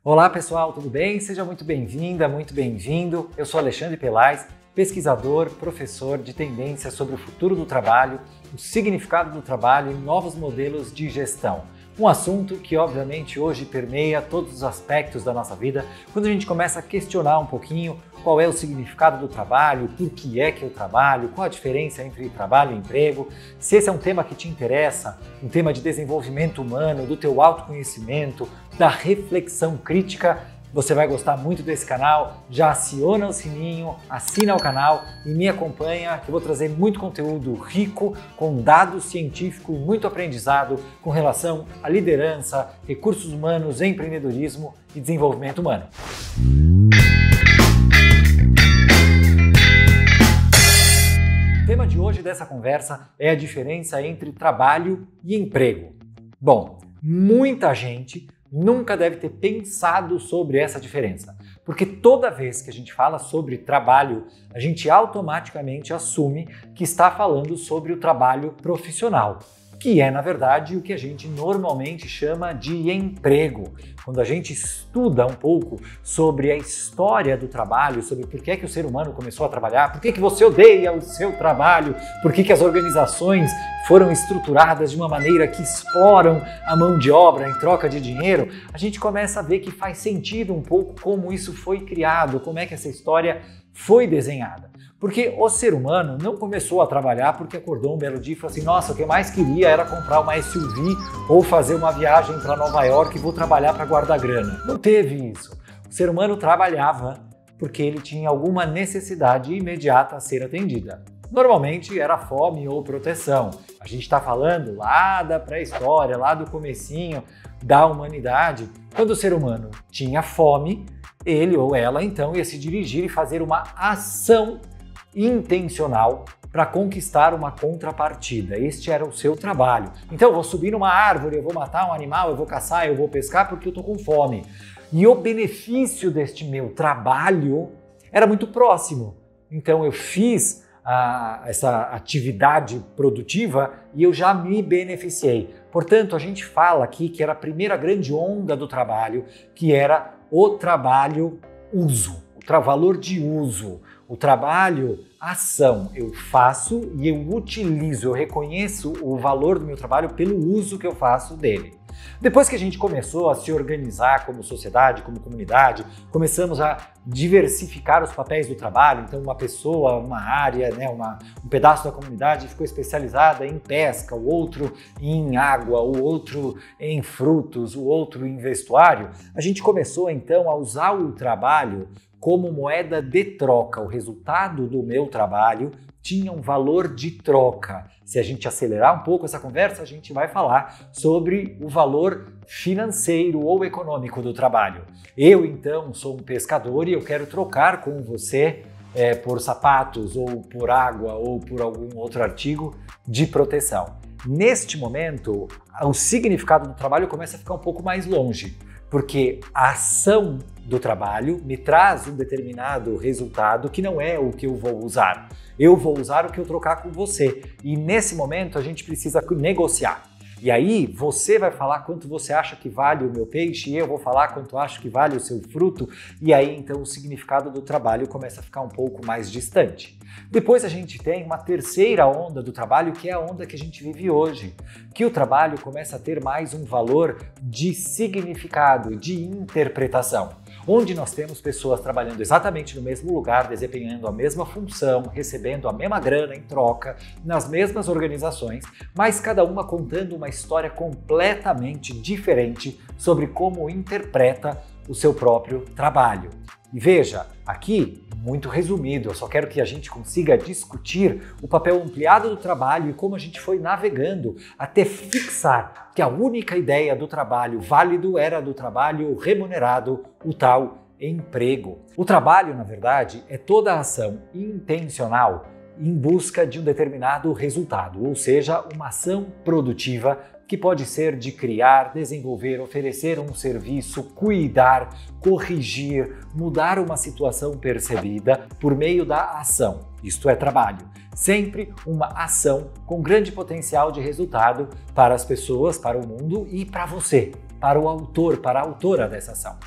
Olá pessoal, tudo bem? Seja muito bem-vinda, muito bem-vindo. Eu sou Alexandre Pelais, pesquisador, professor de tendências sobre o futuro do trabalho, o significado do trabalho e novos modelos de gestão. Um assunto que obviamente hoje permeia todos os aspectos da nossa vida, quando a gente começa a questionar um pouquinho qual é o significado do trabalho, por que é que eu trabalho, qual a diferença entre trabalho e emprego. Se esse é um tema que te interessa, um tema de desenvolvimento humano, do teu autoconhecimento, da reflexão crítica, você vai gostar muito desse canal. Já aciona o sininho, assina o canal e me acompanha, que eu vou trazer muito conteúdo rico, com dados científicos, muito aprendizado com relação à liderança, recursos humanos, empreendedorismo e desenvolvimento humano. O tema de hoje dessa conversa é a diferença entre trabalho e emprego. Bom, muita gente nunca deve ter pensado sobre essa diferença, porque toda vez que a gente fala sobre trabalho, a gente automaticamente assume que está falando sobre o trabalho profissional, que é, na verdade, o que a gente normalmente chama de emprego. Quando a gente estuda um pouco sobre a história do trabalho, sobre por que é que o ser humano começou a trabalhar, por que é que você odeia o seu trabalho, por que é que as organizações foram estruturadas de uma maneira que exploram a mão de obra em troca de dinheiro, a gente começa a ver que faz sentido um pouco como isso foi criado, como é que essa história foi desenhada. Porque o ser humano não começou a trabalhar porque acordou um belo dia e falou assim: nossa, o que eu mais queria era comprar uma SUV ou fazer uma viagem para Nova York e vou trabalhar para guardar grana. Não teve isso. O ser humano trabalhava porque ele tinha alguma necessidade imediata a ser atendida. Normalmente era fome ou proteção. A gente está falando lá da pré-história, lá do comecinho da humanidade. Quando o ser humano tinha fome, ele ou ela então ia se dirigir e fazer uma ação intencional para conquistar uma contrapartida. Este era o seu trabalho. Então eu vou subir numa árvore, eu vou matar um animal, eu vou caçar, eu vou pescar porque eu estou com fome. E o benefício deste meu trabalho era muito próximo. Então eu fiz essa atividade produtiva e eu já me beneficiei. Portanto, a gente fala aqui que era a primeira grande onda do trabalho, que era o trabalho-uso, o valor de uso. O trabalho, ação, eu faço e eu utilizo, eu reconheço o valor do meu trabalho pelo uso que eu faço dele. Depois que a gente começou a se organizar como sociedade, como comunidade, começamos a diversificar os papéis do trabalho, então uma pessoa, uma área, um pedaço da comunidade ficou especializada em pesca, o outro em água, o outro em frutos, o outro em vestuário, a gente começou então a usar o trabalho como moeda de troca. O resultado do meu trabalho tinha um valor de troca. Se a gente acelerar um pouco essa conversa, a gente vai falar sobre o valor financeiro ou econômico do trabalho. Eu, então, sou um pescador e eu quero trocar com você por sapatos, ou por água, ou por algum outro artigo de proteção. Neste momento, o significado do trabalho começa a ficar um pouco mais longe, porque a ação do trabalho me traz um determinado resultado que não é o que eu vou usar. Eu vou usar o que eu trocar com você. E nesse momento a gente precisa negociar. E aí você vai falar quanto você acha que vale o meu peixe e eu vou falar quanto acho que vale o seu fruto. E aí então o significado do trabalho começa a ficar um pouco mais distante. Depois a gente tem uma terceira onda do trabalho, que é a onda que a gente vive hoje, que o trabalho começa a ter mais um valor de significado, de interpretação, onde nós temos pessoas trabalhando exatamente no mesmo lugar, desempenhando a mesma função, recebendo a mesma grana em troca, nas mesmas organizações, mas cada uma contando uma história completamente diferente sobre como interpreta o seu próprio trabalho. E veja, aqui, muito resumido, eu só quero que a gente consiga discutir o papel ampliado do trabalho e como a gente foi navegando até fixar que a única ideia do trabalho válido era do trabalho remunerado, o tal emprego. O trabalho, na verdade, é toda a ação intencional em busca de um determinado resultado, ou seja, uma ação produtiva que pode ser de criar, desenvolver, oferecer um serviço, cuidar, corrigir, mudar uma situação percebida por meio da ação. Isto é trabalho. Sempre uma ação com grande potencial de resultado para as pessoas, para o mundo e para você, para o autor, para a autora dessa ação.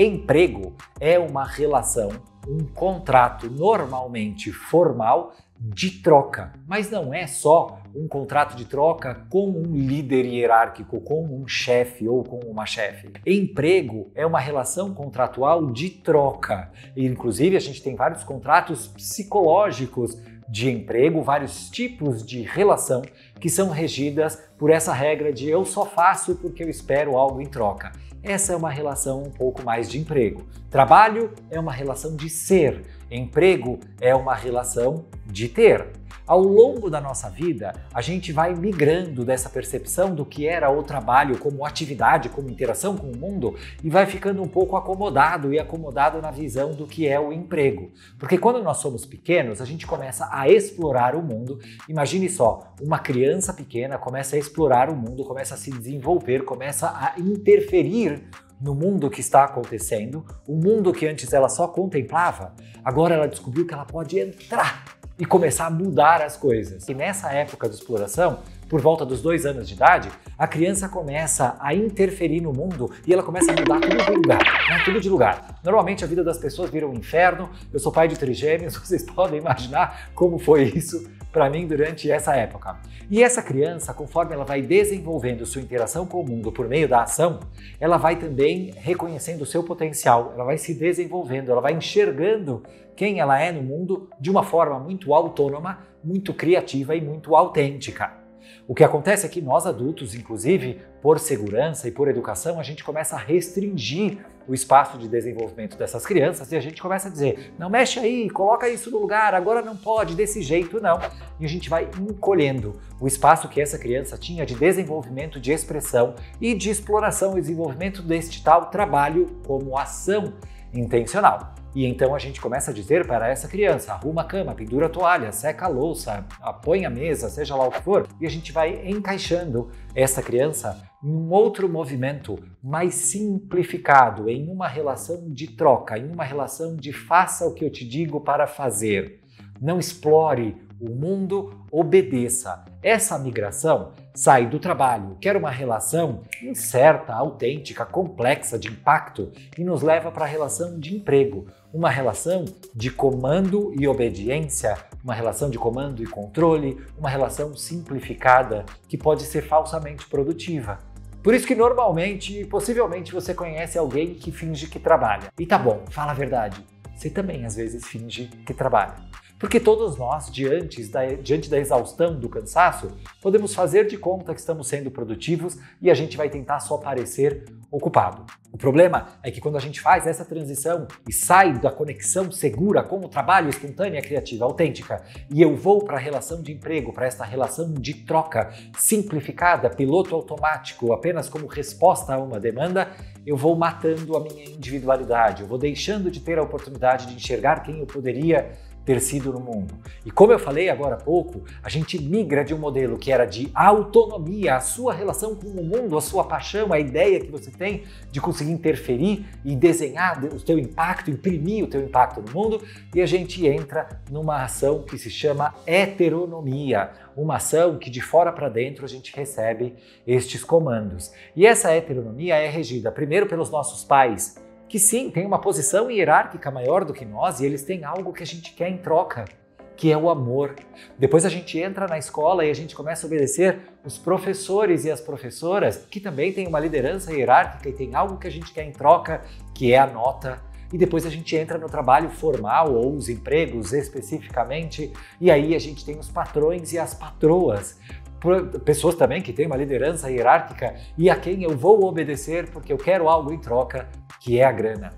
Emprego é uma relação, um contrato normalmente formal de troca, mas não é só um contrato de troca com um líder hierárquico, com um chefe ou com uma chefe. Emprego é uma relação contratual de troca. E, inclusive, a gente tem vários contratos psicológicos de emprego, vários tipos de relação que são regidas por essa regra de eu só faço porque eu espero algo em troca. Essa é uma relação um pouco mais de emprego. Trabalho é uma relação de ser. Emprego é uma relação de ter. Ao longo da nossa vida, a gente vai migrando dessa percepção do que era o trabalho como atividade, como interação com o mundo, e vai ficando um pouco acomodado na visão do que é o emprego. Porque quando nós somos pequenos, a gente começa a explorar o mundo. Imagine só, uma criança pequena começa a explorar o mundo, começa a se desenvolver, começa a interferir no mundo que está acontecendo, o mundo que antes ela só contemplava, agora ela descobriu que ela pode entrar e começar a mudar as coisas. E nessa época de exploração, por volta dos 2 anos de idade, a criança começa a interferir no mundo e ela começa a mudar tudo de lugar, né? Tudo de lugar. Normalmente a vida das pessoas vira um inferno. Eu sou pai de trigêmeos, vocês podem imaginar como foi isso para mim durante essa época. E essa criança, conforme ela vai desenvolvendo sua interação com o mundo por meio da ação, ela vai também reconhecendo o seu potencial, ela vai se desenvolvendo, ela vai enxergando quem ela é no mundo de uma forma muito autônoma, muito criativa e muito autêntica. O que acontece é que nós adultos, inclusive, por segurança e por educação, a gente começa a restringir o espaço de desenvolvimento dessas crianças e a gente começa a dizer, não mexe aí, coloca isso no lugar, agora não pode, desse jeito não. E a gente vai encolhendo o espaço que essa criança tinha de desenvolvimento, de expressão e de exploração e desenvolvimento deste tal trabalho como ação intencional. E então a gente começa a dizer para essa criança, arruma a cama, pendura a toalha, seca a louça, põe a mesa, seja lá o que for, e a gente vai encaixando essa criança em um outro movimento mais simplificado, em uma relação de troca, em uma relação de faça o que eu te digo para fazer. Não explore o mundo, obedeça. Essa migração sai do trabalho, que era uma relação incerta, autêntica, complexa, de impacto, e nos leva para a relação de emprego, uma relação de comando e obediência, uma relação de comando e controle, uma relação simplificada que pode ser falsamente produtiva. Por isso que normalmente, possivelmente, você conhece alguém que finge que trabalha. E tá bom, fala a verdade, você também às vezes finge que trabalha. Porque todos nós, diante da exaustão, do cansaço, podemos fazer de conta que estamos sendo produtivos e a gente vai tentar só parecer ocupado. O problema é que quando a gente faz essa transição e sai da conexão segura com o trabalho espontânea, criativa, autêntica, e eu vou para a relação de emprego, para esta relação de troca simplificada, piloto automático, apenas como resposta a uma demanda, eu vou matando a minha individualidade, eu vou deixando de ter a oportunidade de enxergar quem eu poderia ter sido no mundo. E como eu falei agora há pouco, a gente migra de um modelo que era de autonomia, a sua relação com o mundo, a sua paixão, a ideia que você tem de conseguir interferir e desenhar o teu impacto, imprimir o teu impacto no mundo, e a gente entra numa ação que se chama heteronomia, uma ação que de fora para dentro a gente recebe estes comandos. E essa heteronomia é regida primeiro pelos nossos pais, que sim, tem uma posição hierárquica maior do que nós e eles têm algo que a gente quer em troca, que é o amor. Depois a gente entra na escola e a gente começa a obedecer os professores e as professoras, que também têm uma liderança hierárquica e tem algo que a gente quer em troca, que é a nota. E depois a gente entra no trabalho formal ou os empregos especificamente, e aí a gente tem os patrões e as patroas. Pessoas também que têm uma liderança hierárquica e a quem eu vou obedecer porque eu quero algo em troca, que é a grana.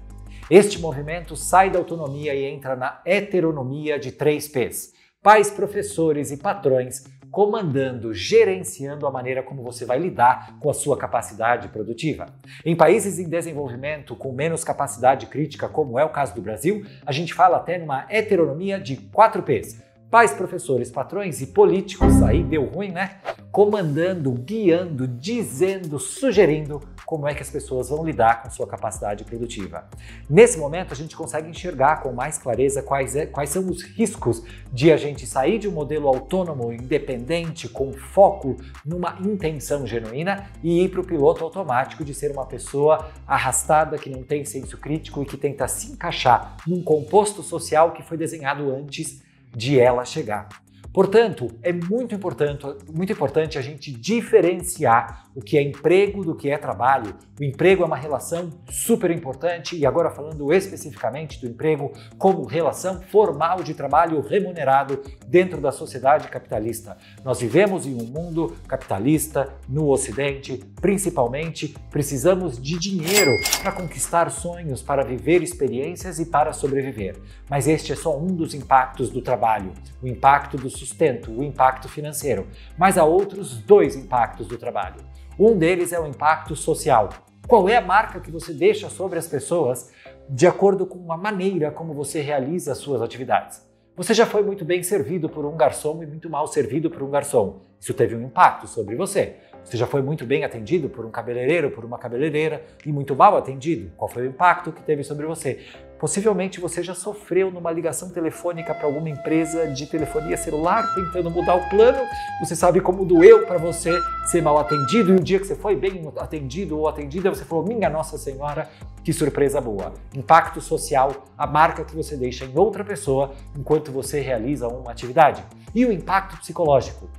Este movimento sai da autonomia e entra na heteronomia de 3 P's. Pais, professores e patrões comandando, gerenciando a maneira como você vai lidar com a sua capacidade produtiva. Em países em desenvolvimento com menos capacidade crítica, como é o caso do Brasil, a gente fala até numa heteronomia de 4 P's. Pais, professores, patrões e políticos, aí deu ruim, né? Comandando, guiando, dizendo, sugerindo como é que as pessoas vão lidar com sua capacidade produtiva. Nesse momento, a gente consegue enxergar com mais clareza quais são os riscos de a gente sair de um modelo autônomo, independente, com foco numa intenção genuína e ir para o piloto automático de ser uma pessoa arrastada, que não tem senso crítico e que tenta se encaixar num composto social que foi desenhado antes de ela chegar. Portanto, é muito importante a gente diferenciar o que é emprego do que é trabalho. O emprego é uma relação super importante e agora falando especificamente do emprego como relação formal de trabalho remunerado dentro da sociedade capitalista. Nós vivemos em um mundo capitalista no Ocidente, principalmente precisamos de dinheiro para conquistar sonhos, para viver experiências e para sobreviver. Mas este é só um dos impactos do trabalho, o impacto do sustento, o impacto financeiro. Mas há outros dois impactos do trabalho. Um deles é o impacto social. Qual é a marca que você deixa sobre as pessoas de acordo com a maneira como você realiza as suas atividades? Você já foi muito bem servido por um garçom e muito mal servido por um garçom. Isso teve um impacto sobre você. Você já foi muito bem atendido por um cabeleireiro, por uma cabeleireira e muito mal atendido. Qual foi o impacto que teve sobre você? Possivelmente você já sofreu numa ligação telefônica para alguma empresa de telefonia celular tentando mudar o plano. Você sabe como doeu para você ser mal atendido e o dia que você foi bem atendido ou atendida, você falou, minha Nossa Senhora, que surpresa boa. Impacto social, a marca que você deixa em outra pessoa enquanto você realiza uma atividade. E o impacto psicológico.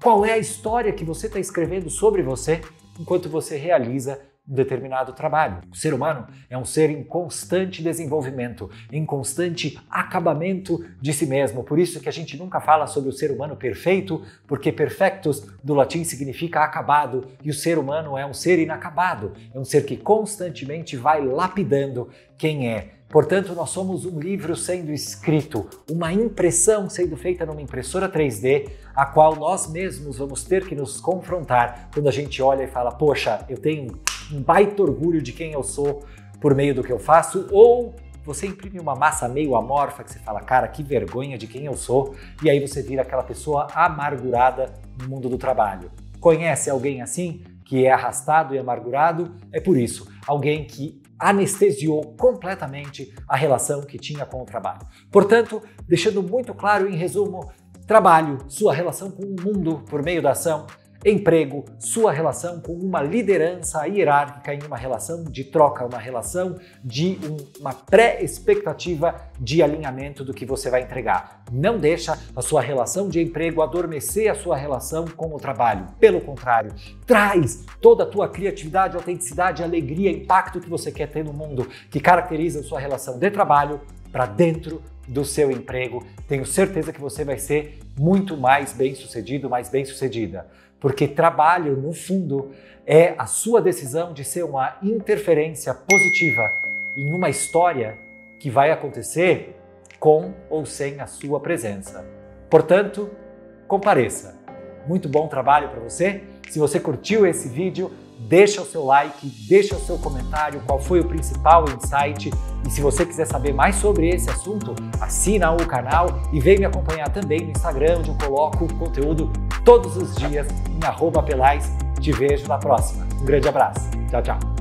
Qual é a história que você está escrevendo sobre você enquanto você realiza um determinado trabalho? O ser humano é um ser em constante desenvolvimento, em constante acabamento de si mesmo. Por isso que a gente nunca fala sobre o ser humano perfeito, porque perfectus do latim significa acabado e o ser humano é um ser inacabado, é um ser que constantemente vai lapidando quem é. Portanto, nós somos um livro sendo escrito, uma impressão sendo feita numa impressora 3D, a qual nós mesmos vamos ter que nos confrontar quando a gente olha e fala, poxa, eu tenho um baita orgulho de quem eu sou por meio do que eu faço, ou você imprime uma massa meio amorfa que você fala, cara, que vergonha de quem eu sou, e aí você vira aquela pessoa amargurada no mundo do trabalho. Conhece alguém assim, que é arrastado e amargurado? É por isso, alguém que anestesiou completamente a relação que tinha com o trabalho. Portanto, deixando muito claro em resumo, trabalho, sua relação com o mundo por meio da ação, emprego, sua relação com uma liderança hierárquica em uma relação de troca, uma relação de uma pré-expectativa de alinhamento do que você vai entregar. Não deixa a sua relação de emprego adormecer a sua relação com o trabalho. Pelo contrário, traz toda a tua criatividade, autenticidade, alegria, impacto que você quer ter no mundo, que caracteriza a sua relação de trabalho para dentro do seu emprego. Tenho certeza que você vai ser muito mais bem-sucedido, mais bem-sucedida. Porque trabalho, no fundo, é a sua decisão de ser uma interferência positiva em uma história que vai acontecer com ou sem a sua presença. Portanto, compareça. Muito bom trabalho para você. Se você curtiu esse vídeo, deixa o seu like, deixa o seu comentário, qual foi o principal insight. E se você quiser saber mais sobre esse assunto, assina o canal e vem me acompanhar também no Instagram, onde eu coloco conteúdo todos os dias em @Pelais. Te vejo na próxima. Um grande abraço. Tchau, tchau.